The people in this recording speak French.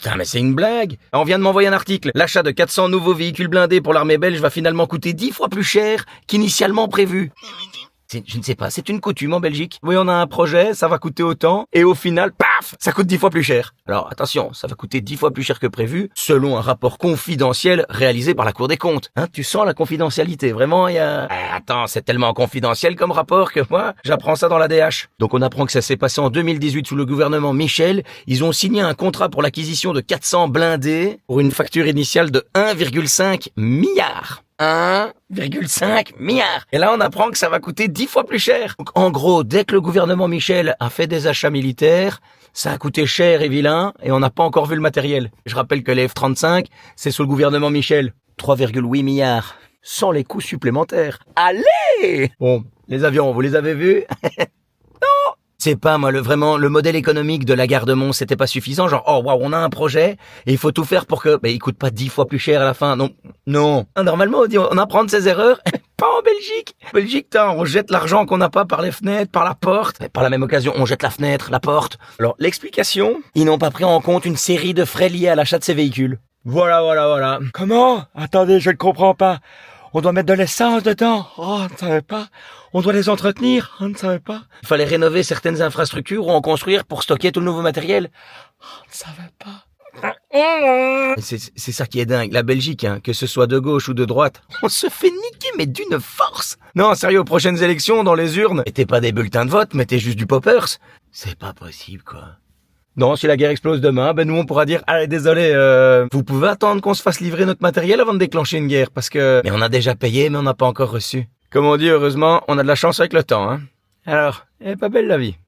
Putain, mais c'est une blague. On vient de m'envoyer un article. L'achat de 400 nouveaux véhicules blindés pour l'armée belge va finalement coûter 10 fois plus cher qu'initialement prévu. Je ne sais pas, c'est une coutume en Belgique. Oui, on a un projet, ça va coûter autant, et au final, paf, ça coûte 10 fois plus cher. Alors attention, ça va coûter 10 fois plus cher que prévu, selon un rapport confidentiel réalisé par la Cour des comptes. Hein, tu sens la confidentialité, vraiment, il y a... attends, c'est tellement confidentiel comme rapport que moi, j'apprends ça dans la DH. Donc on apprend que ça s'est passé en 2018 sous le gouvernement Michel. Ils ont signé un contrat pour l'acquisition de 400 blindés pour une facture initiale de 1,5 milliard. 1,5 milliard. Et là, on apprend que ça va coûter 10 fois plus cher. Donc, en gros, dès que le gouvernement Michel a fait des achats militaires, ça a coûté cher et vilain, et on n'a pas encore vu le matériel. Je rappelle que les F-35, c'est sous le gouvernement Michel. 3,8 milliards. Sans les coûts supplémentaires. Allez! Bon, les avions, vous les avez vus? C'est pas, moi, vraiment, le modèle économique de la gare de Mons, c'était pas suffisant. Genre, oh, waouh, on a un projet, et il faut tout faire pour que, il coûte pas 10 fois plus cher à la fin. Non. Normalement, on apprend de ses erreurs. Pas en Belgique. En Belgique, on jette l'argent qu'on n'a pas par les fenêtres, par la porte. Et par la même occasion, on jette la fenêtre, la porte. Alors, l'explication, ils n'ont pas pris en compte une série de frais liés à l'achat de ces véhicules. Voilà. Comment? Attendez, je ne comprends pas. On doit mettre de l'essence dedans. Oh, on ne savait pas. On doit les entretenir. On ne savait pas. Il fallait rénover certaines infrastructures ou en construire pour stocker tout le nouveau matériel. On ne savait pas. C'est ça qui est dingue. La Belgique, que ce soit de gauche ou de droite, on se fait niquer, mais d'une force. Non, sérieux, aux prochaines élections, dans les urnes, mettez pas des bulletins de vote, mettez juste du poppers. C'est pas possible, quoi. Non, si la guerre explose demain, nous on pourra dire, allez, désolé, vous pouvez attendre qu'on se fasse livrer notre matériel avant de déclencher une guerre, parce que... Mais on a déjà payé, mais on n'a pas encore reçu. Comme on dit, heureusement, on a de la chance avec le temps, Alors, elle est pas belle la vie.